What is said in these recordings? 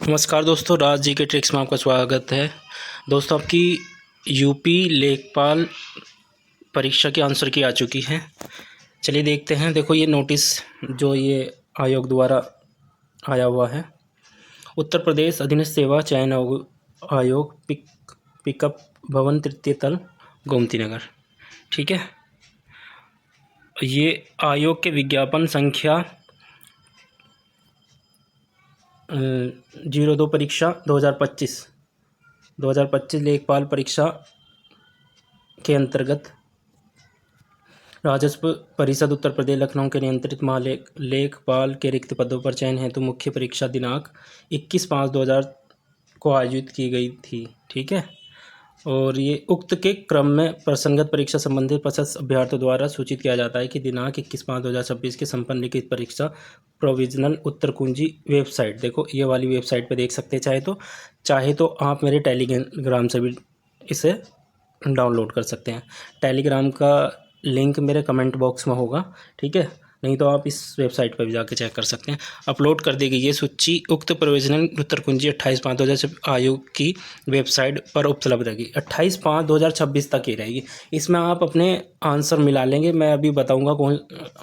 नमस्कार दोस्तों, राज जी के ट्रिक्स में आपका स्वागत है। दोस्तों, आपकी यूपी लेखपाल परीक्षा की आंसर की आ चुकी है। चलिए देखते हैं। देखो, ये नोटिस जो ये आयोग द्वारा आया हुआ है, उत्तर प्रदेश अधीनस्थ सेवा चयन आयोग पिकअप भवन तृतीय तल गोमती नगर। ठीक है, ये आयोग के विज्ञापन संख्या 02 परीक्षा 2025 लेखपाल परीक्षा के अंतर्गत राजस्व परिषद उत्तर प्रदेश लखनऊ के नियंत्रित लेखपाल के रिक्त पदों पर चयन हेतु मुख्य परीक्षा दिनांक 21/5/2000 को आयोजित की गई थी। ठीक है, और ये उक्त के क्रम में प्रसंगत परीक्षा संबंधित 50 अभ्यर्थियों द्वारा सूचित किया जाता है कि दिनांक 21/5/2026 के संपन्न लिखित परीक्षा प्रोविजनल उत्तर कुंजी वेबसाइट, देखो ये वाली वेबसाइट पे देख सकते हैं। चाहे तो आप मेरे टेलीग्राम से भी इसे डाउनलोड कर सकते हैं। टेलीग्राम का लिंक मेरे कमेंट बॉक्स में होगा। ठीक है, नहीं तो आप इस वेबसाइट पर भी जाकर चेक कर सकते हैं। अपलोड कर दी गई ये सूची उक्त प्रोविजनल उत्तर कुंजी 28/5/2026 आयोग की वेबसाइट पर उपलब्ध रहेगी। 28/5/2026 तक ही रहेगी। इसमें आप अपने आंसर मिला लेंगे। मैं अभी बताऊंगा कौन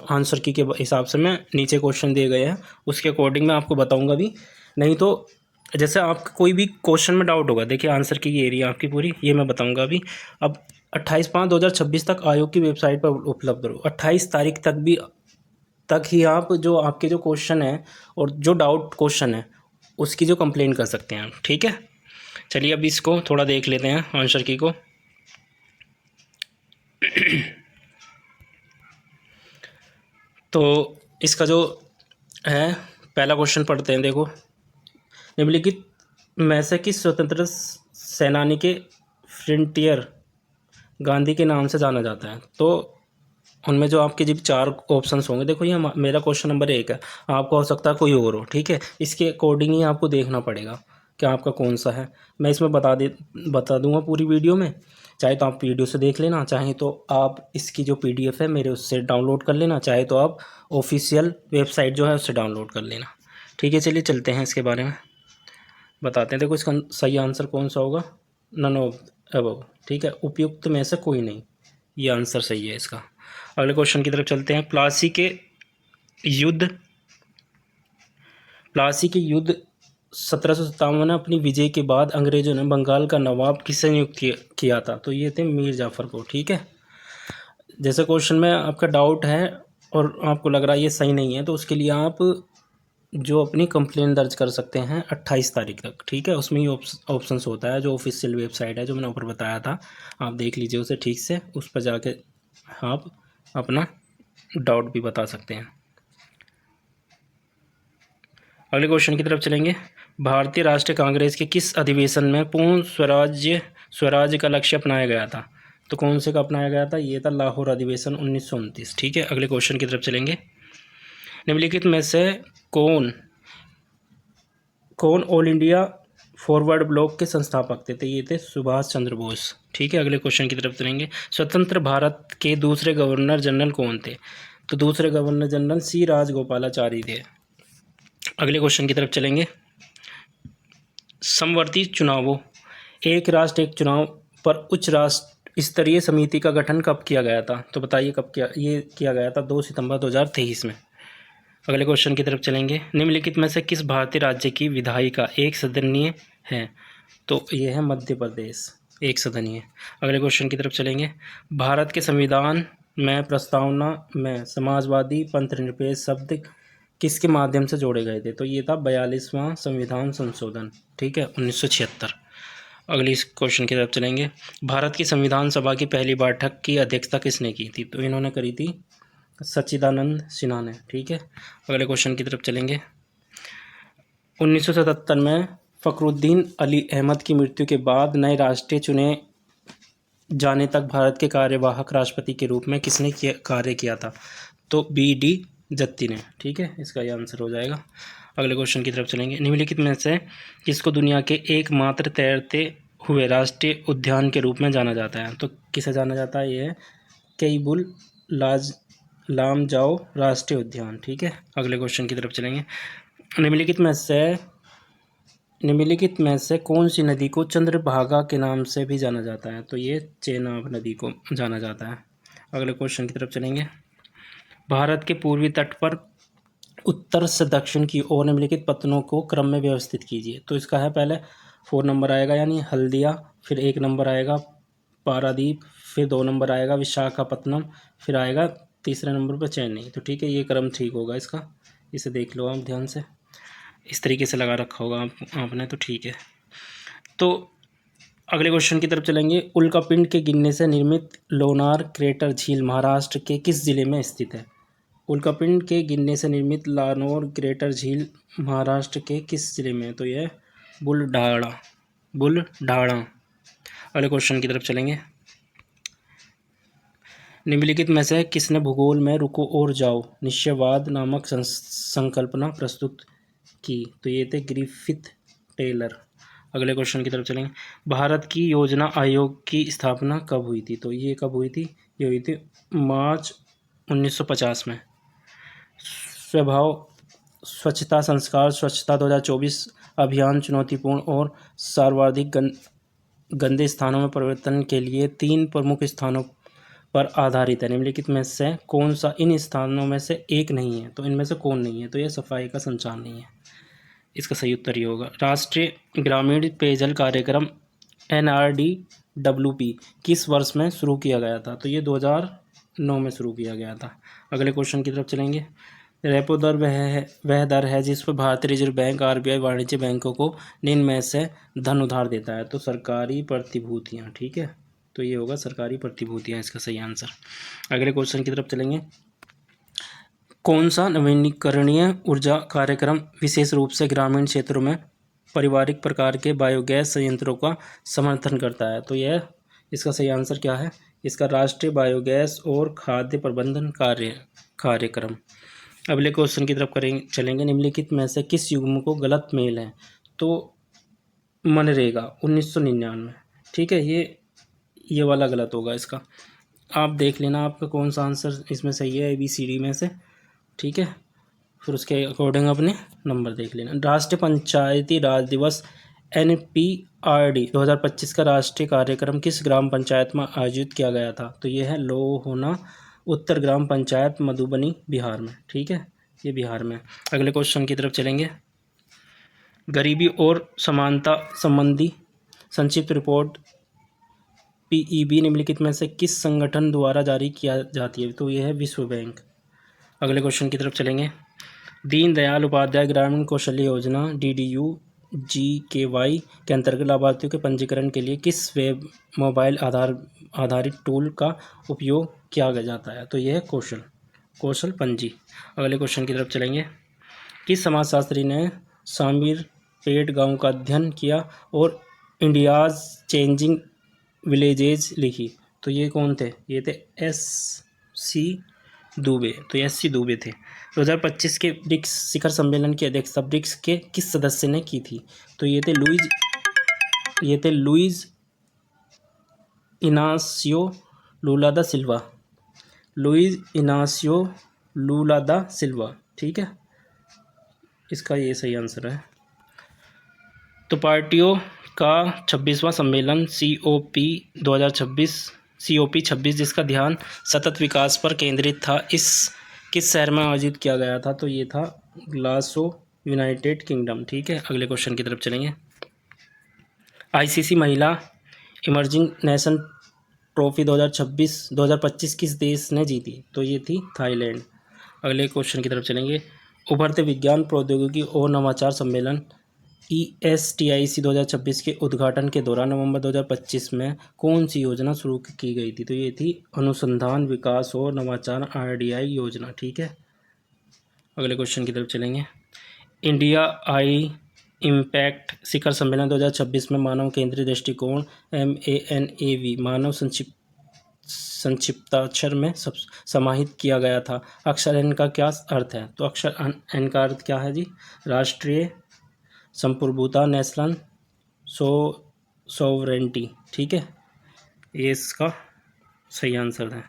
आंसर की के हिसाब से मैं नीचे क्वेश्चन दिए गए हैं उसके अकॉर्डिंग मैं आपको बताऊँगा भी। नहीं तो जैसे आपका कोई भी क्वेश्चन में डाउट होगा, देखिए आंसर की ये एरिया आपकी पूरी ये मैं बताऊँगा अभी। अब 28/5/2026 तक आयोग की वेबसाइट पर उपलब्ध हो। 28 तारीख तक ही आप जो आपके जो क्वेश्चन है और जो डाउट क्वेश्चन है उसकी जो कंप्लेन कर सकते हैं। ठीक है, चलिए अब इसको थोड़ा देख लेते हैं आंसर की को। तो इसका जो है पहला क्वेश्चन पढ़ते हैं। देखो, निम्नलिखित में से किस स्वतंत्र सेनानी के फ्रंटियर गांधी के नाम से जाना जाता है? तो उनमें जो आपके जब 4 ऑप्शंस होंगे, देखो ये मेरा क्वेश्चन नंबर 1 है, आपको हो सकता है कोई और हो। ठीक है, इसके अकॉर्डिंग ही आपको देखना पड़ेगा कि आपका कौन सा है। मैं इसमें बता दूंगा पूरी वीडियो में। चाहे तो आप वीडियो से देख लेना, चाहे तो आप इसकी जो PDF है मेरे उससे डाउनलोड कर लेना, चाहे तो आप ऑफिशियल वेबसाइट जो है उससे डाउनलोड कर लेना। ठीक है, चलिए चलते हैं इसके बारे में बताते हैं। देखो, इसका सही आंसर कौन सा होगा? None of above. ठीक है, उपयुक्त में से कोई नहीं, ये आंसर सही है इसका। अगले क्वेश्चन की तरफ चलते हैं। प्लासी के युद्ध 1757 में अपनी विजय के बाद अंग्रेजों ने बंगाल का नवाब किससे नियुक्त किया था? तो ये थे मीर जाफ़र को। ठीक है, जैसे क्वेश्चन में आपका डाउट है और आपको लग रहा है ये सही नहीं है, तो उसके लिए आप जो अपनी कंप्लेन दर्ज कर सकते हैं 28 तारीख तक। ठीक है, उसमें ही ऑप्शंस होता है, जो ऑफिशियल वेबसाइट है जो मैंने ऊपर बताया था, आप देख लीजिए उसे ठीक से। उस पर जाके आप अपना डाउट भी बता सकते हैं। अगले क्वेश्चन की तरफ चलेंगे। भारतीय राष्ट्रीय कांग्रेस के किस अधिवेशन में पूर्ण स्वराज्य का लक्ष्य अपनाया गया था? तो कौन से का अपनाया गया था? ये था लाहौर अधिवेशन 1929। ठीक है, अगले क्वेश्चन की तरफ चलेंगे। निम्नलिखित में से कौन ऑल इंडिया फॉरवर्ड ब्लॉक के संस्थापक थे? तो ये थे सुभाष चंद्र बोस। ठीक है, अगले क्वेश्चन की तरफ चलेंगे। स्वतंत्र भारत के दूसरे गवर्नर जनरल कौन थे? तो दूसरे गवर्नर जनरल सी राजगोपालाचारी थे। अगले क्वेश्चन की तरफ चलेंगे। समवर्ती चुनावों, एक राष्ट्र एक चुनाव पर उच्च राष्ट्र स्तरीय समिति का गठन कब किया गया था? तो बताइए कब किया गया था? 2 सितंबर 2023 में। अगले क्वेश्चन की तरफ चलेंगे। निम्नलिखित में से किस भारतीय राज्य की विधायिका एक सदनीय है? तो ये है मध्य प्रदेश, एक सदनीय। अगले क्वेश्चन की तरफ चलेंगे। भारत के संविधान में प्रस्तावना में समाजवादी पंथनिरपेक्ष शब्द किसके माध्यम से जोड़े गए थे? तो ये था 42वां संविधान संशोधन। ठीक है, 1976। अगली क्वेश्चन की तरफ चलेंगे। भारत की संविधान सभा की पहली बैठक की अध्यक्षता किसने की थी? तो इन्होंने करी थी सच्चिदानंद सिन्हा ने। ठीक है, अगले क्वेश्चन की तरफ चलेंगे। 1977 में फखरुद्दीन अली अहमद की मृत्यु के बाद नए राष्ट्रपति चुने जाने तक भारत के कार्यवाहक राष्ट्रपति के रूप में किसने कार्य किया था? तो BD जत्ती ने। ठीक है, इसका ये आंसर हो जाएगा। अगले क्वेश्चन की तरफ चलेंगे। निम्नलिखित में से किसको दुनिया के एकमात्र तैरते हुए राष्ट्रीय उद्यान के रूप में जाना जाता है? तो किसे जाना जाता है? ये है केइबुल लामजाओ राष्ट्रीय उद्यान। ठीक है, अगले क्वेश्चन की तरफ चलेंगे। निम्नलिखित में से निम्नलिखित में से कौन सी नदी को चंद्रभागा के नाम से भी जाना जाता है? तो ये चेनाब नदी को जाना जाता है। अगले क्वेश्चन की तरफ चलेंगे। भारत के पूर्वी तट पर उत्तर से दक्षिण की ओर निम्नलिखित पत्तनों को क्रम में व्यवस्थित कीजिए। तो इसका है पहले 4 नंबर आएगा यानी हल्दिया, फिर 1 नंबर आएगा पारादीप, फिर 2 नंबर आएगा विशाखापत्तनम, फिर आएगा तीसरे नंबर पर चेन्नई। तो ठीक है, ये क्रम ठीक होगा इसका, इसे देख लो आप ध्यान से, इस तरीके से लगा रखा होगा आपने, तो ठीक है। तो अगले क्वेश्चन की तरफ चलेंगे। उल्कापिंड के गिरने से निर्मित लोनार क्रेटर झील महाराष्ट्र के किस जिले में स्थित है? उल्कापिंड के गिरने से निर्मित लानोर क्रेटर झील महाराष्ट्र के किस जिले में है? तो यह बुलढाणा। अगले क्वेश्चन की तरफ चलेंगे। निम्नलिखित में से किसने भूगोल में रुको और जाओ निश्चयवाद नामक संकल्पना प्रस्तुत की? तो ये थे ग्रिफिथ टेलर। अगले क्वेश्चन की तरफ चलेंगे। भारत की योजना आयोग की स्थापना कब हुई थी? तो ये कब हुई थी? ये हुई थी मार्च 1950 में। स्वभाव स्वच्छता संस्कार स्वच्छता 2024 अभियान चुनौतीपूर्ण और सर्वाधिक गंदे स्थानों में परिवर्तन के लिए 3 प्रमुख स्थानों पर आधारित है। निम्नलिखित में से कौन सा इन स्थानों में से एक नहीं है? तो इनमें से कौन नहीं है? तो यह सफाई का संचार नहीं है, इसका सही उत्तर ये होगा। राष्ट्रीय ग्रामीण पेयजल कार्यक्रम NRDWP किस वर्ष में शुरू किया गया था? तो ये 2009 में शुरू किया गया था। अगले क्वेश्चन की तरफ चलेंगे। रेपो दर वह दर है जिस पर भारतीय रिजर्व बैंक RBI वाणिज्य बैंकों को निम्न में से धन उधार देता है? तो सरकारी प्रतिभूतियाँ, ठीक है, तो ये होगा सरकारी प्रतिभूतियाँ, इसका सही आंसर। अगले क्वेश्चन की तरफ चलेंगे। कौन सा नवीकरणीय ऊर्जा कार्यक्रम विशेष रूप से ग्रामीण क्षेत्रों में पारिवारिक प्रकार के बायोगैस संयंत्रों का समर्थन करता है? तो यह, इसका सही आंसर क्या है? इसका राष्ट्रीय बायोगैस और खाद्य प्रबंधन कार्यक्रम। अगले क्वेश्चन की तरफ चलेंगे। निम्नलिखित में से किस युग्म को गलत मेल है? तो मनरेगा 1999, ठीक है, ये वाला गलत होगा इसका। आप देख लेना आपका कौन सा आंसर इसमें सही है ABCD में से, ठीक है, फिर उसके अकॉर्डिंग अपने नंबर देख लेना। राष्ट्रीय पंचायती राज दिवस NPRD 2025 का राष्ट्रीय कार्यक्रम किस ग्राम पंचायत में आयोजित किया गया था? तो ये है लोहोना उत्तर ग्राम पंचायत मधुबनी बिहार में, ठीक है, ये बिहार में। अगले क्वेश्चन की तरफ चलेंगे। गरीबी और समानता संबंधी संक्षिप्त रिपोर्ट PEB निम्नलिखित में से किस संगठन द्वारा जारी किया जाती है? तो यह है विश्व बैंक। अगले क्वेश्चन की तरफ चलेंगे। दीनदयाल उपाध्याय ग्रामीण कौशल्य योजना DDU-GKY के अंतर्गत लाभार्थियों के पंजीकरण के लिए किस वेब मोबाइल आधारित टूल का उपयोग किया जाता है? तो यह है कौशल पंजी। अगले क्वेश्चन की तरफ चलेंगे। किस समाजशास्त्री ने शामीरपेट गांव का अध्ययन किया और इंडियाज चेंजिंग विलेजेज लिखी? तो ये कौन थे? ये थे SC दुबे। तो SC दुबे थे। 2025 के ब्रिक्स शिखर सम्मेलन की अध्यक्षता ब्रिक्स के किस सदस्य ने की थी? तो ये थे लुइज इनासियो लूला दा सिल्वा। लुइज इनासियो लूला दा सिल्वा, ठीक है, इसका ये सही आंसर है। तो पार्टियों का 26वां सम्मेलन COP 26 जिसका ध्यान सतत विकास पर केंद्रित था, किस शहर में आयोजित किया गया था? तो ये था ग्लासगो, यूनाइटेड किंगडम, ठीक है। अगले क्वेश्चन की तरफ चलेंगे। ICC महिला इमर्जिंग नेशन ट्रॉफी 2025 किस देश ने जीती? तो ये थी थाईलैंड। अगले क्वेश्चन की तरफ चलेंगे। उभरते विज्ञान प्रौद्योगिकी और नवाचार सम्मेलन ESTIC 2026 के उद्घाटन के दौरान नवंबर 2025 में कौन सी योजना शुरू की गई थी? तो ये थी अनुसंधान विकास और नवाचार RDI योजना, ठीक है। अगले क्वेश्चन की तरफ चलेंगे। इंडिया आई इम्पैक्ट शिखर सम्मेलन 2026 में मानव केंद्रीय दृष्टिकोण MANAV मानव संक्षिप्ताक्षर में समाहित किया गया था। अक्षर N का क्या अर्थ है? तो अक्षर N का अर्थ क्या है जी? राष्ट्रीय संप्रभुता, नेशनल सोवरेंटी, ठीक है, ये इसका सही आंसर है।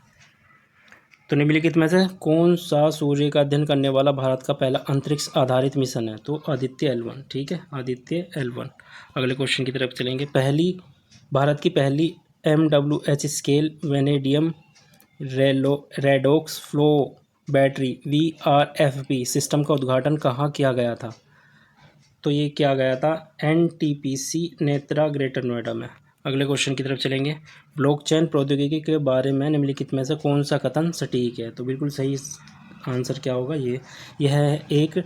तो निम्नलिखित में से कौन सा सूर्य का अध्ययन करने वाला भारत का पहला अंतरिक्ष आधारित मिशन है? तो आदित्य L1। ठीक है, आदित्य L1। अगले क्वेश्चन की तरफ चलेंगे। भारत की पहली MWH scale vanadium redox flow battery VRFB system का उद्घाटन कहाँ किया गया था? तो ये किया गया था NTPC नेत्रा ग्रेटर नोएडा में। अगले क्वेश्चन की तरफ चलेंगे। ब्लॉकचेन प्रौद्योगिकी के बारे में निम्नलिखित में से कौन सा कथन सटीक है? तो बिल्कुल सही आंसर क्या होगा? यह है एक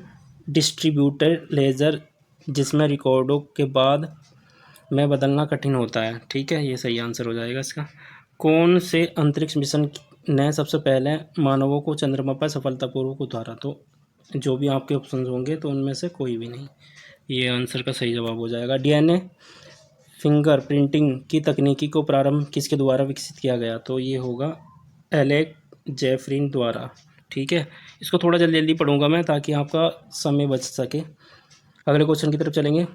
डिस्ट्रीब्यूटेड लेजर जिसमें रिकॉर्डों के बाद में बदलना कठिन होता है। ठीक है, ये सही आंसर हो जाएगा इसका। कौन से अंतरिक्ष मिशन ने सबसे पहले मानवों को चंद्रमा पर सफलतापूर्वक उतारा? तो जो भी आपके ऑप्शन होंगे तो उनमें से कोई भी नहीं, ये आंसर का सही जवाब हो जाएगा। DNA फिंगर प्रिंटिंग की तकनीकी को प्रारंभ किसके द्वारा विकसित किया गया? तो ये होगा एलेक जेफरिन द्वारा। ठीक है, इसको थोड़ा जल्दी जल्दी पढ़ूंगा मैं ताकि आपका समय बच सके। अगले क्वेश्चन की तरफ चलेंगे।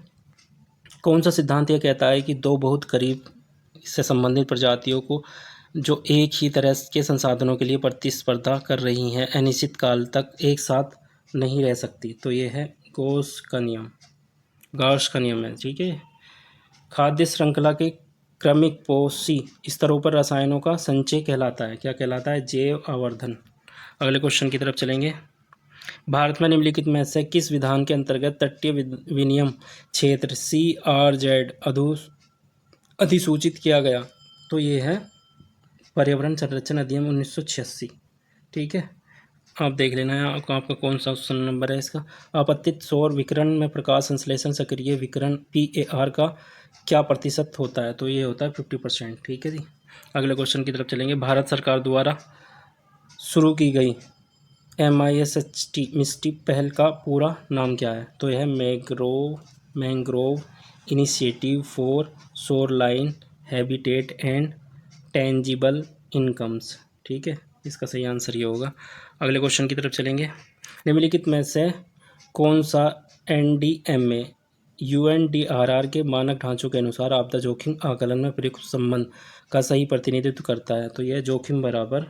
कौन सा सिद्धांत यह कहता है कि दो बहुत करीब से संबंधित प्रजातियों को जो एक ही तरह के संसाधनों के लिए प्रतिस्पर्धा कर रही हैं अनिश्चित काल तक एक साथ नहीं रह सकती? तो ये है गॉस का नियम है। ठीक है, खाद्य श्रृंखला के क्रमिक पोषी स्तरों पर रसायनों का संचय कहलाता है, क्या कहलाता है? जैव आवर्धन। अगले क्वेश्चन की तरफ चलेंगे। भारत में निम्नलिखित में से किस विधान के अंतर्गत तटीय विनियम क्षेत्र CRZ अधिसूचित किया गया? तो ये है पर्यावरण संरक्षण अधिनियम 1986। ठीक है, आप देख लेना है आपका कौन सा ऑप्शन नंबर है इसका। आपतित सौर विकिरण में प्रकाश संश्लेषण सक्रिय विकिरण PAR का क्या प्रतिशत होता है? तो ये होता है 50%। ठीक है जी। अगले क्वेश्चन की तरफ चलेंगे। भारत सरकार द्वारा शुरू की गई MIST पहल का पूरा नाम क्या है? तो यह mangrove initiative for shoreline habitat and tangible incomes. ठीक है, इसका सही आंसर ये होगा। अगले क्वेश्चन की तरफ चलेंगे। निम्नलिखित में से कौन सा NDMA UNDRR के मानक ढांचों के अनुसार आपदा जोखिम आकलन में प्रयुक्त संबंध का सही प्रतिनिधित्व करता है? तो यह जोखिम बराबर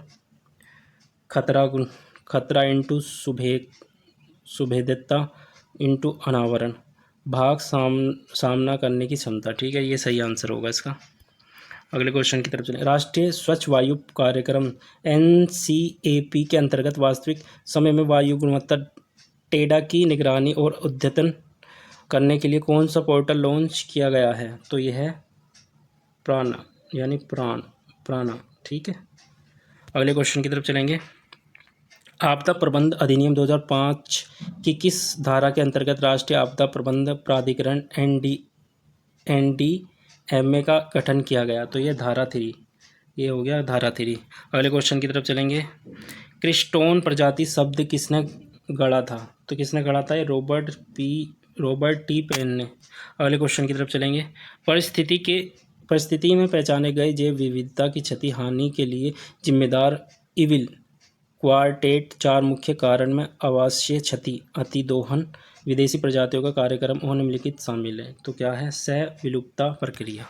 खतरा इंटू सुभेद्यता इंटू अनावरण भाग सामना करने की क्षमता। ठीक है, ये सही आंसर होगा इसका। अगले क्वेश्चन की तरफ चलें। राष्ट्रीय स्वच्छ वायु कार्यक्रम NCAP के अंतर्गत वास्तविक समय में वायु गुणवत्ता टेडा की निगरानी और अद्यतन करने के लिए कौन सा पोर्टल लॉन्च किया गया है? तो यह है प्राणा यानी प्राणा। ठीक है, अगले क्वेश्चन की तरफ चलेंगे। आपदा प्रबंध अधिनियम 2005 की किस धारा के अंतर्गत राष्ट्रीय आपदा प्रबंध प्राधिकरण NDMA का गठन किया गया? तो ये धारा 3, ये हो गया धारा 3। अगले क्वेश्चन की तरफ चलेंगे। क्रिस्टोन प्रजाति शब्द किसने गढ़ा था? तो किसने गढ़ा था? ये रॉबर्ट T पेन ने। अगले क्वेश्चन की तरफ चलेंगे। परिस्थिति में पहचाने गए जैव विविधता की क्षति हानि के लिए जिम्मेदार इविल क्वार्टेट 4 मुख्य कारण में आवासीय क्षति, अतिदोहन, विदेशी प्रजातियों का कार्यक्रम और निम्नलिखित शामिल है। तो क्या है? विलुप्तता प्रक्रिया।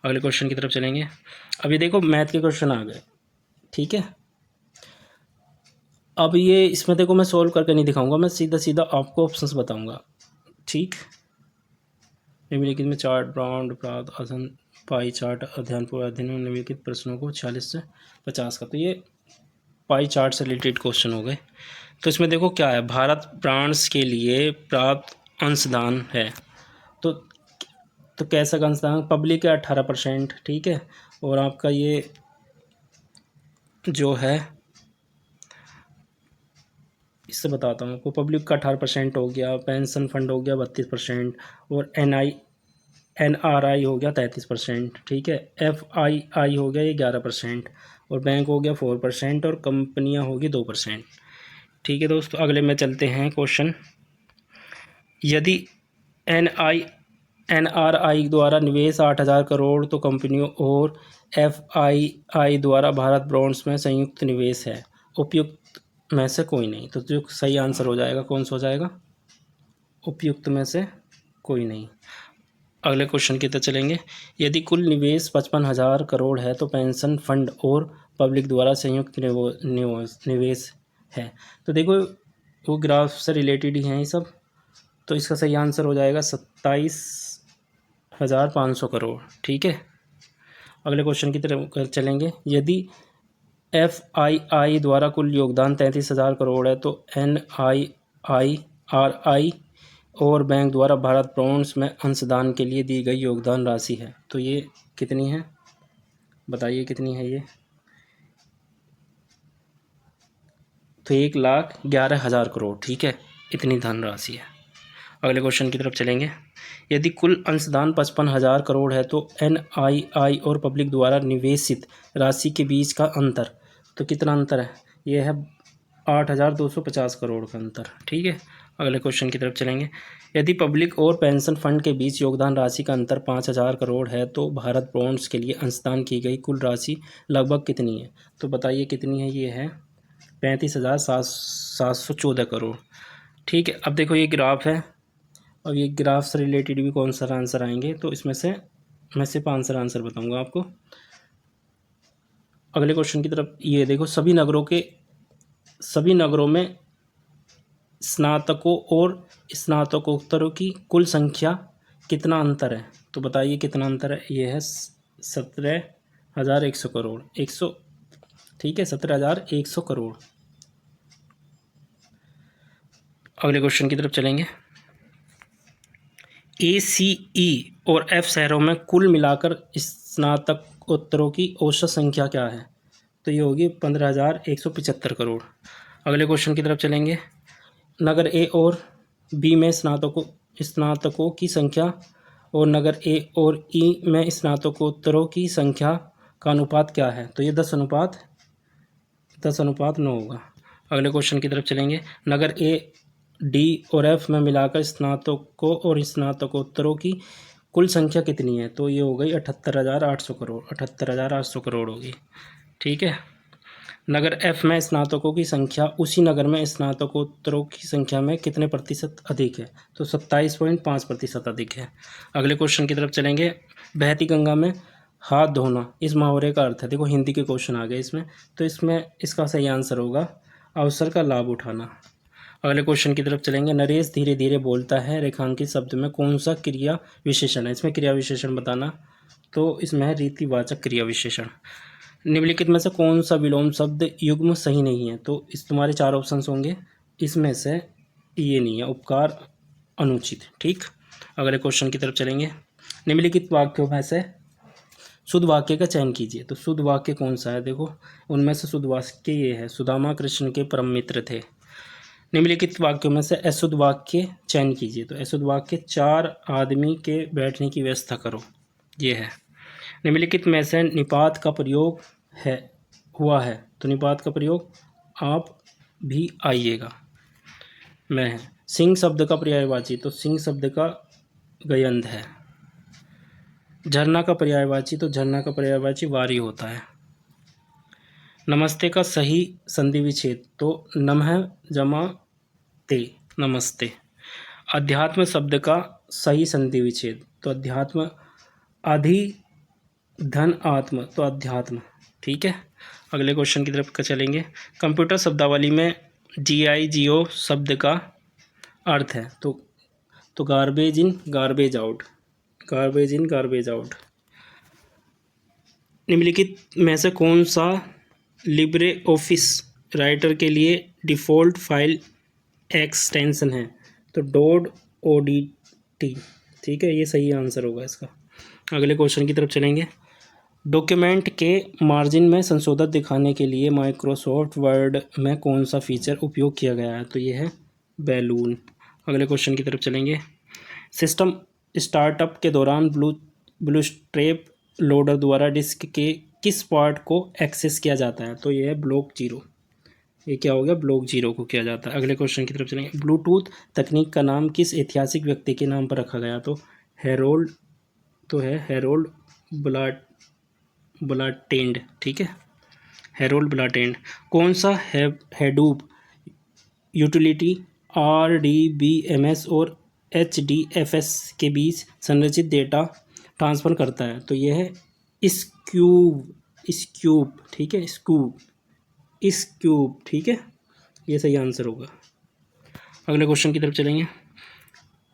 अगले क्वेश्चन की तरफ चलेंगे। अभी देखो मैथ के क्वेश्चन आ गए। ठीक है, अब ये इसमें देखो मैं सॉल्व करके नहीं दिखाऊंगा, मैं सीधा सीधा आपको ऑप्शंस बताऊंगा। ठीक, निम्नलिखित में चार्ट ब्रांड प्राप्त अध्ययन पाई चार्ट अध्ययन पूर्व अध्ययन में निम्नलिखित प्रश्नों को 40 से 50 का। तो ये पाई चार्ट से रिलेटेड क्वेश्चन हो गए। तो इसमें देखो क्या है, भारत ब्रांड्स के लिए प्राप्त अंशदान है। तो कैसा अंशदान? पब्लिक है 18%। ठीक है, और आपका ये जो है इससे बताता हूँ आपको। पब्लिक का 18% हो गया, पेंशन फंड हो गया 32%, और NRI हो गया 33%। ठीक है, FII हो गया ये 11%, और बैंक हो गया 4%, और कंपनियां होगी 2%। ठीक है दोस्तों, अगले में चलते हैं क्वेश्चन। यदि NRI द्वारा निवेश 8,000 करोड़ तो कंपनियों और FII द्वारा भारत बॉन्ड्स में संयुक्त निवेश है, उपयुक्त में से कोई नहीं। तो जो सही आंसर हो जाएगा कौन सा हो जाएगा? उपयुक्त में से कोई नहीं। अगले क्वेश्चन की तरफ चलेंगे। यदि कुल निवेश 55,000 करोड़ है तो पेंशन फंड और पब्लिक द्वारा संयुक्त निवेश है। तो देखो वो ग्राफ से रिलेटेड ही हैं ये सब। तो इसका सही आंसर हो जाएगा 27,500 करोड़। ठीक है, अगले क्वेश्चन की तरफ चलेंगे। यदि FII द्वारा कुल योगदान 33,000 करोड़ है तो NII, RI और बैंक द्वारा भारत बॉन्ड्स में अंशदान के लिए दी गई योगदान राशि है, तो ये कितनी है, बताइए कितनी है ये। तो 1,11,000 करोड़। ठीक है, इतनी धनराशि है। अगले क्वेश्चन की तरफ चलेंगे। यदि कुल अंशदान 55,000 करोड़ है तो NII और पब्लिक द्वारा निवेशित राशि के बीच का अंतर, तो कितना अंतर है, ये है 8,250 करोड़ का अंतर। ठीक है, अगले क्वेश्चन की तरफ चलेंगे। यदि पब्लिक और पेंशन फंड के बीच योगदान राशि का अंतर 5,000 करोड़ है तो भारत बॉन्ड्स के लिए अंशदान की गई कुल राशि लगभग कितनी है, तो बताइए कितनी है, ये है 35,714 करोड़। ठीक है, अब देखो ये ग्राफ है, अब ये ग्राफ से रिलेटेड भी कौन सा आंसर आएंगे, तो इसमें से मैं सिर्फ आंसर बताऊंगा आपको। अगले क्वेश्चन की तरफ ये देखो, सभी नगरों में स्नातकों और स्नातकोत्तरों की कुल संख्या कितना अंतर है, तो बताइए कितना अंतर है, ये है 17,100 करोड़ 100। ठीक है, 17,100 करोड़। अगले क्वेश्चन की तरफ चलेंगे। ACE और F शहरों में कुल मिलाकर स्नातकोत्तरों की औसत संख्या क्या है, तो ये होगी 15,175 करोड़। अगले क्वेश्चन की तरफ चलेंगे। नगर A और B में स्नातकों की संख्या और नगर A और E में स्नातकोत्तरों की संख्या का अनुपात क्या है, तो ये 10:9 होगा। अगले क्वेश्चन की तरफ चलेंगे। नगर A, D और F में मिलाकर स्नातकों और स्नातकोत्तरों की कुल संख्या कितनी है, तो ये हो गई 78,800 करोड़ 78,800 करोड़ होगी। ठीक है, नगर F में स्नातकों की संख्या उसी नगर में स्नातकोत्तरों की संख्या में कितने प्रतिशत अधिक है, तो 27.5% अधिक है। अगले क्वेश्चन की तरफ चलेंगे। बहती गंगा में हाथ धोना, इस मुहावरे का अर्थ है, देखो हिंदी के क्वेश्चन आ गए इसमें, तो इसमें इसका सही आंसर होगा अवसर का लाभ उठाना। अगले क्वेश्चन की तरफ चलेंगे। नरेश धीरे धीरे बोलता है, रेखांकित शब्द में कौन सा क्रिया विशेषण है, इसमें क्रिया विशेषण बताना, तो इसमें है रीतिवाचक क्रिया विशेषण। निम्नलिखित में से कौन सा विलोम शब्द युग्म सही नहीं है, तो इस तुम्हारे 4 ऑप्शंस होंगे, इसमें से ये नहीं है, उपकार अनुचित। ठीक, अगले क्वेश्चन की तरफ चलेंगे। निम्नलिखित वाक्यों में से शुद्ध वाक्य का चयन कीजिए, तो शुद्ध वाक्य कौन सा है, देखो उनमें से शुद्ध वाक्य ये है, सुदामा कृष्ण के परम मित्र थे। निम्नलिखित वाक्यों में से अशुद्ध वाक्य चयन कीजिए, तो अशुद्ध वाक्य 4 आदमी के बैठने की व्यवस्था करो, ये है। निम्नलिखित में से निपात का प्रयोग हुआ है, तो निपात का प्रयोग आप भी आइएगा में है। सिंह शब्द का पर्यायवाची, तो सिंह शब्द का गयंध है। झरना का पर्यायवाची, तो झरना का पर्यायवाची वारी होता है। नमस्ते का सही संधि विच्छेद, तो नमः जमा ते, नमस्ते। अध्यात्म शब्द का सही संधि विच्छेद, तो अध्यात्म, अधि धन आत्म, तो अध्यात्म। ठीक है, अगले क्वेश्चन की तरफ चलेंगे। कंप्यूटर शब्दावली में GIGO शब्द का अर्थ है, तो garbage in garbage out, garbage in garbage out. निम्नलिखित में से कौन सा लिब्रे ऑफिस राइटर के लिए डिफ़ॉल्ट फाइल एक्सटेंशन है, तो डॉट ODT। ठीक है, ये सही आंसर होगा इसका। अगले क्वेश्चन की तरफ चलेंगे। डॉक्यूमेंट के मार्जिन में संशोधन दिखाने के लिए माइक्रोसॉफ्ट वर्ड में कौन सा फीचर उपयोग किया गया है, तो ये है बैलून। अगले क्वेश्चन की तरफ चलेंगे। सिस्टम स्टार्टअप के दौरान ब्लूस्ट्रैप लोडर द्वारा डिस्क के किस पार्ट को एक्सेस किया जाता है, तो ये है ब्लॉक 0। ये क्या हो गया, ब्लॉक 0 को किया जाता है। अगले क्वेश्चन की तरफ चलेंगे। ब्लूटूथ तकनीक का नाम किस ऐतिहासिक व्यक्ति के नाम पर रखा गया, तो हेरोल्ड, तो है हेरोल्ड ब्लाटेंड। ठीक है, हेरोल्ड ब्लाटेंड। कौन सा हेडूप यूटिलिटी RDBMS और HDFS के बीच संरचित डेटा ट्रांसफ़र करता है, तो यह है स्क्यूब, ठीक है, स्कूब, स्क्यूब, ठीक है, ये सही आंसर होगा। अगले क्वेश्चन की तरफ चलेंगे।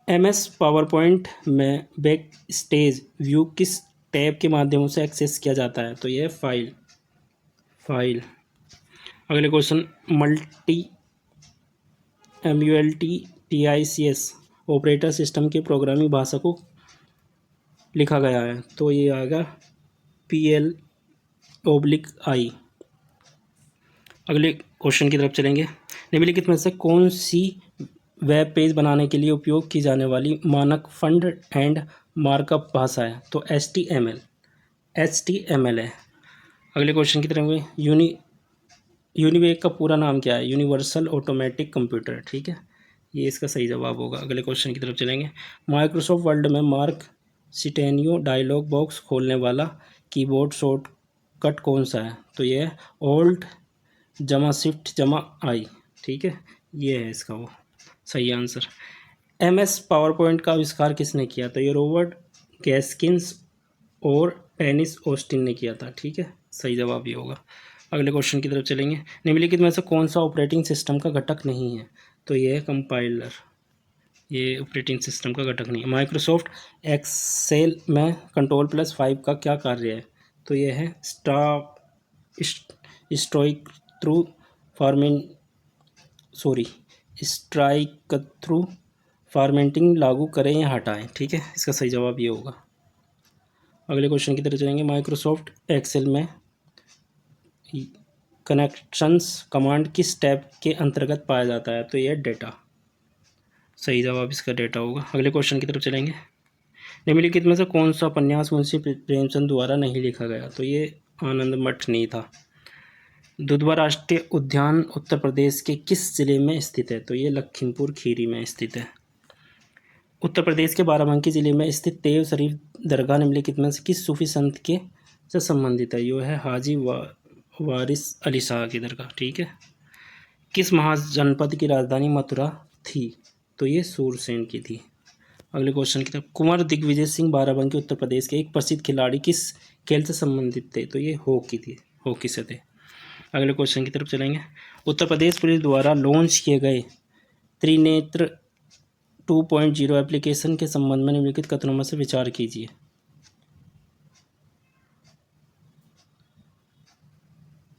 MS पावर पॉइंट में बैक स्टेज व्यू किस टैब के माध्यम से एक्सेस किया जाता है? तो ये फाइल। अगले question, multi MULTICS operator system के प्रोग्रामिंग भाषा को लिखा गया है? तो ये आएगा PL/I। अगले क्वेश्चन की तरफ चलेंगे। निम्नलिखित में से कौन सी वेब पेज बनाने के लिए उपयोग की जाने वाली मानक फ्रंट एंड मार्कअप भाषा है? तो HTML है। अगले क्वेश्चन की तरफ, यूनिवेक का पूरा नाम क्या है? यूनिवर्सल ऑटोमेटिक कंप्यूटर, ठीक है, ये इसका सही जवाब होगा। अगले क्वेश्चन की तरफ चलेंगे। माइक्रोसॉफ्ट वर्ड में मार्क सिटेनियो डायलॉग बॉक्स खोलने वाला कीबोर्ड शॉर्टकट कौन सा है? तो ये ऑल्ट शिफ्ट I, ठीक है, ये है इसका वो सही आंसर। MS पावर पॉइंट का आविष्कार किसने किया? तो ये रॉबर्ट गैस्किन्स और डेनिस ऑस्टिन ने किया था, ठीक है, सही जवाब ये होगा। अगले क्वेश्चन की तरफ चलेंगे। निम्नलिखित में से कौन सा ऑपरेटिंग सिस्टम का घटक नहीं है? तो ये है कंपाइलर, ये ऑपरेटिंग सिस्टम का घटक नहीं है। माइक्रोसॉफ्ट एक्सेल में Ctrl+5 का क्या कार्य है? तो ये है स्ट्राइक थ्रू फॉर्मेटिंग लागू करें या हटाएं, ठीक है, इसका सही जवाब ये होगा। अगले क्वेश्चन की तरफ चलेंगे। माइक्रोसॉफ्ट एक्सेल में कनेक्शंस कमांड किस टैब के अंतर्गत पाया जाता है? तो यह डेटा, सही जवाब इसका डेटा होगा। अगले क्वेश्चन की तरफ चलेंगे। निम्नलिखित में से कौन सा उपन्यास मुंशी प्रेमचंद द्वारा नहीं लिखा गया? तो ये आनंद मठ नहीं था। दुधवा राष्ट्रीय उद्यान उत्तर प्रदेश के किस जिले में स्थित है? तो ये लखीमपुर खीरी में स्थित है। उत्तर प्रदेश के बाराबंकी जिले में स्थित तेव शरीफ दरगाह निम्नलिखित में से किस सूफी संत के से संबंधित है? यो है हाजी वारिस अली शाह की दरगाह, ठीक है। किस महाजनपद की राजधानी मथुरा थी? तो ये सूरसेन की थी। अगले क्वेश्चन की तरफ। कुंवर दिग्विजय सिंह बाराबंकी उत्तर प्रदेश के एक प्रसिद्ध खिलाड़ी किस खेल से संबंधित थे? तो ये हॉकी से थे। अगले क्वेश्चन की तरफ चलेंगे। उत्तर प्रदेश पुलिस द्वारा लॉन्च किए गए त्रिनेत्र 2.0 एप्लीकेशन के संबंध में निम्नलिखित कथनों में से विचार कीजिए।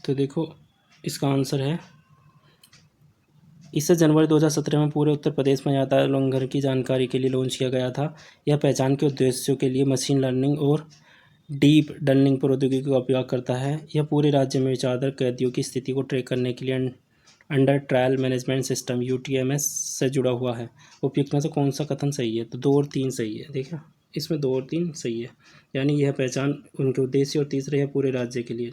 तो देखो इसका आंसर है, इसे जनवरी 2017 में पूरे उत्तर प्रदेश में यातायात उल्लंघन की जानकारी के लिए लॉन्च किया गया था। यह पहचान के उद्देश्यों के लिए मशीन लर्निंग और डीप लर्निंग प्रौद्योगिकी का उपयोग करता है। यह पूरे राज्य में विचारधार कैदियों की स्थिति को ट्रैक करने के लिए under trial management system UTMS से जुड़ा हुआ है। उपयुक्त में से कौन सा कथन सही है? तो 2 और 3 सही है। देखा, इसमें 2 और 3 सही है, यानी यह पहचान उनके उद्देश्य और तीसरा है पूरे राज्य के लिए।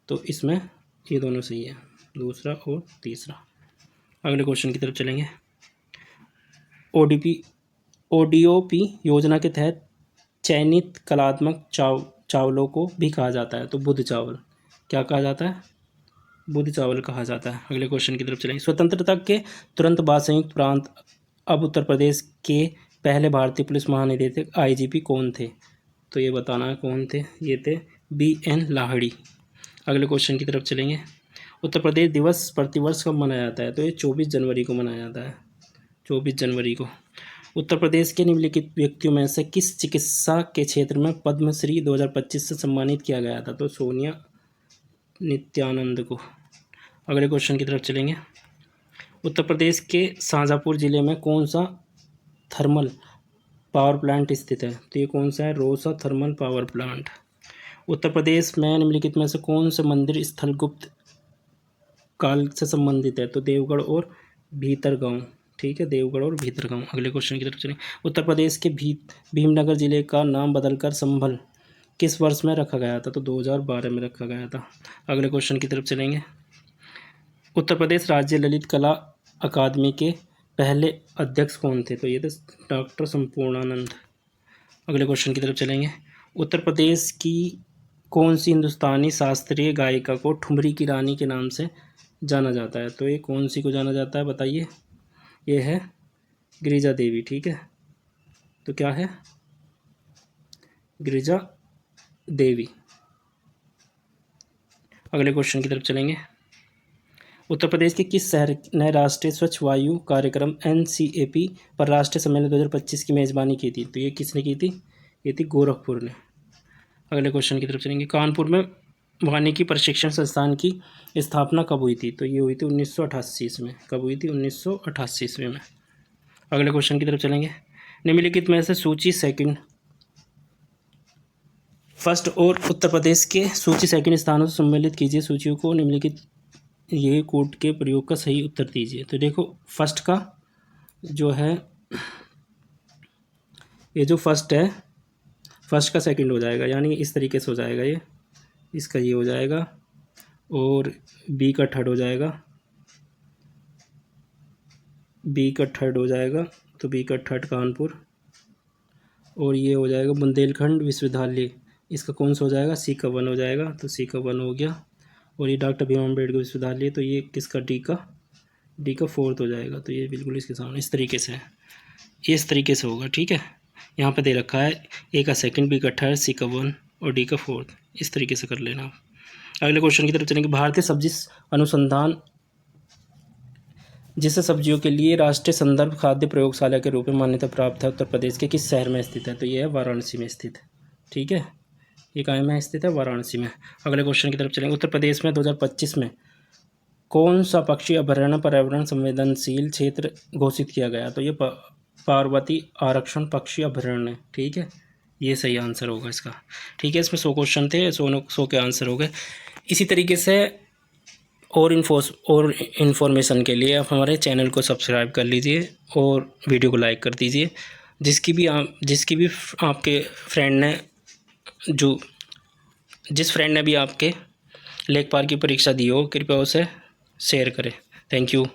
तो इसमें ये दोनों सही है, दूसरा और तीसरा। अगले क्वेश्चन की तरफ चलेंगे। ODOP योजना के तहत चयनित कलात्मक चावलों को भी कहा जाता है। तो बुध चावल, क्या कहा जाता है? बुध चावल कहा जाता है। अगले क्वेश्चन की तरफ चलेंगे। स्वतंत्रता के तुरंत बाद संयुक्त प्रांत अब उत्तर प्रदेश के पहले भारतीय पुलिस महानिदेशक IGP कौन थे? तो ये बताना है कौन थे। ये थे BN लाहिड़ी। अगले क्वेश्चन की तरफ चलेंगे। उत्तर प्रदेश दिवस प्रतिवर्ष कब मनाया जाता है? तो ये 24 जनवरी को मनाया जाता है, 24 जनवरी को। उत्तर प्रदेश के निम्नलिखित व्यक्तियों में से किस चिकित्सा के क्षेत्र में पद्मश्री 2025 से सम्मानित किया गया था? तो सोनिया नित्यानंद को। अगले क्वेश्चन की तरफ चलेंगे। उत्तर प्रदेश के शाहजहाँपुर जिले में कौन सा थर्मल पावर प्लांट स्थित है? तो ये कौन सा है? रोसा thermal power plant. Uttar Pradesh में निम्नलिखित में से कौन से मंदिर स्थल गुप्त काल से संबंधित है? तो देवगढ़ और भीतरगांव, ठीक है, देवगढ़ और भीतरगांव। अगले क्वेश्चन की तरफ चलें। उत्तर प्रदेश के भीमनगर जिले का नाम बदलकर संभल किस वर्ष में रखा गया था? तो 2012 में रखा गया था। अगले क्वेश्चन की तरफ चलेंगे। उत्तर प्रदेश राज्य ललित कला अकादमी के पहले अध्यक्ष कौन थे? तो ये थे डॉक्टर संपूर्णानंद। अगले क्वेश्चन की तरफ चलेंगे। उत्तर प्रदेश की कौन सी हिंदुस्तानी शास्त्रीय गायिका को ठुमरी की रानी के नाम से जाना जाता है? तो ये कौन सी को जाना जाता है, बताइए। ये है गिरिजा देवी, ठीक है। तो क्या है? गिरिजा देवी। अगले क्वेश्चन की तरफ चलेंगे। उत्तर प्रदेश के किस शहर ने राष्ट्रीय स्वच्छ वायु कार्यक्रम NCAP पर राष्ट्रीय सम्मेलन 2025 की मेज़बानी की थी? तो ये किसने की थी? ये थी गोरखपुर ने। अगले क्वेश्चन की तरफ चलेंगे। कानपुर में वानिकी प्रशिक्षण संस्थान की स्थापना कब हुई थी? तो ये हुई थी 1988 ईस्वी में। कब हुई थी? 1988 ईस्वी में। अगले क्वेश्चन की तरफ चलेंगे। निम्नलिखित में से सूची सेकंड फर्स्ट और उत्तर प्रदेश के सूची सेकंड स्थानों से सम्मिलित कीजिए सूचियों को। निम्नलिखित ये कोड के प्रयोग का सही उत्तर दीजिए। तो देखो फर्स्ट का जो है, ये जो फर्स्ट है, फर्स्ट का सेकंड हो जाएगा, यानी इस तरीके से हो जाएगा। ये इसका ये हो जाएगा और बी का थर्ड हो जाएगा, बी का थर्ड हो जाएगा। तो बी का थर्ड कानपुर, और ये हो जाएगा बुंदेलखंड विश्वविद्यालय। इसका कौन सा हो जाएगा? सी का 1 हो जाएगा। तो सी का 1 हो गया। और ये डॉक्टर भीम अम्बेडकर विश्वविद्यालय, तो ये किसका? डी का 4th हो जाएगा। तो ये बिल्कुल इसके सामने इस तरीके से है, ये इस तरीके से होगा। ठीक है, यहाँ पे दे रखा है ए का सेकंड, बी का थर्ड, सी का 1 और डी का 4th। इस तरीके से कर लेना आप। अगले क्वेश्चन की तरफ चलेंगे। भारतीय सब्जी अनुसंधान जिसे सब्जियों के लिए राष्ट्रीय संदर्भ खाद्य प्रयोगशाला के रूप में मान्यता प्राप्त है, उत्तर प्रदेश के किस शहर में स्थित है? तो ये है वाराणसी में स्थित। ठीक है, ये कहाँ में स्थित है? वाराणसी में। अगले क्वेश्चन की तरफ चलेंगे। उत्तर प्रदेश में 2025 में कौन सा पक्षी अभयारण्य पर्यावरण संवेदनशील क्षेत्र घोषित किया गया? तो ये पार्वती आरक्षण पक्षी अभयारण्य। ठीक है, ये सही आंसर होगा इसका। ठीक है, इसमें 100 क्वेश्चन थे, 100 के आंसर हो गए। इसी तरीके से और इन्फॉर्मेशन के लिए आप हमारे चैनल को सब्सक्राइब कर लीजिए और वीडियो को लाइक कर दीजिए। जिसकी भी आपके फ्रेंड ने जिस फ्रेंड ने भी आपके लेखपाल की परीक्षा दी हो, कृपया उसे शेयर करें। Thank you.